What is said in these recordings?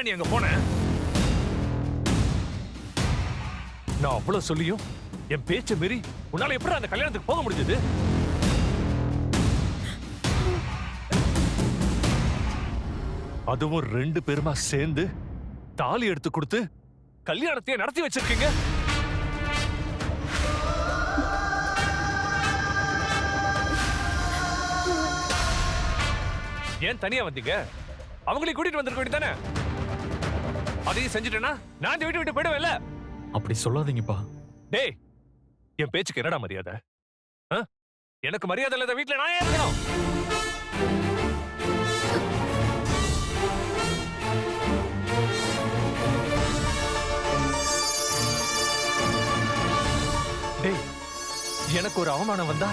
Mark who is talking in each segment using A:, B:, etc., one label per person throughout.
A: நீ அங்க போன? நான் அவ்வளவு சொல்லியும் என் பேச்ச மீறி உன்னால எப்படி அந்த கல்யாணத்துக்கு போக முடிஞ்சது? அதுவும் 2 பேருமா சேர்ந்து தாலி எடுத்து கொடுத்து கல்யாணத்தையே நடத்தி வச்சிருக்கீங்க. ஏன் தனியா வந்தீங்க? அவங்களையும் கூட்டிட்டு வந்திருக்க வேண்டியதானே? அதையும் செஞ்சுட்டேன்னா நான் இந்த வீட்டை விட்டு போயிடுவேன்ல.
B: அப்படி சொல்லாதீங்கப்பா.
A: டேய், என் பேச்சுக்கு என்னடா மரியாதை? எனக்கு மரியாதை இல்லாத வீட்டுல நான் ஏன் இருக்கணும்? டேய், எனக்கு ஒரு அவமானம் வந்தா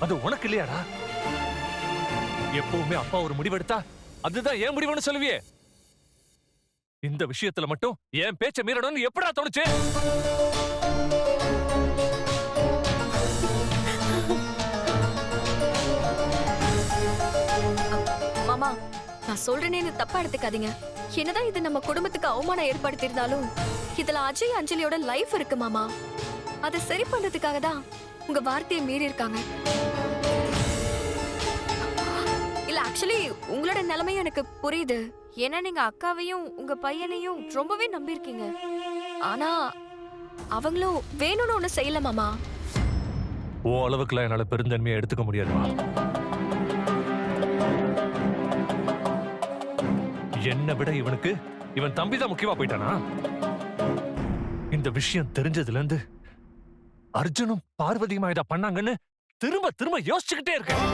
A: அது உனக்கு இல்லையாடா? எப்பவுமே அப்பா ஒரு முடிவெடுத்தா அதுதான் ஏன் முடிவுன்னு சொல்லுவியே. இந்த விஷயத்துல மட்டும் என் பேச்ச மீறணும்னு எப்படா தோணுச்சு?
C: மாமா, நான் சொல்றேன்னு தப்பா எடுத்துக்காதீங்க. என்னதான் இது நம்ம குடும்பத்துக்கு அவமானம் ஏற்படுத்தியிருந்தாலும் இதுல அஜய் அஞ்சலியோட லைஃப் இருக்கு மாமா. அதை சரி பண்றதுக்காக தான் உங்க வார்த்தையை மீறி இருக்காங்க. இல்ல, ஆக்சுவலி உங்களோட நிலைமையும் எனக்கு புரியுது. ஏன்னா நீங்க அக்காவையும் உங்க பையனையும் ரொம்பவே நம்பியிருக்கீங்க. ஆனா அவங்களும் வேணும்னு ஒண்ணு செய்யல மாமா.
A: ஓ அளவுக்குலாம் என்னால பெருந்தன்மையை எடுத்துக்க முடியாதுமா. என்னை விட இவன் தம்பிதான் முக்கியமா போயிட்டானா? இந்த விஷயம் தெரிஞ்சதுல இருந்து அர்ஜுனும் பார்வதியுமா இதை பண்ணாங்கன்னு திரும்ப திரும்ப யோசிச்சுக்கிட்டே இருக்கேன்.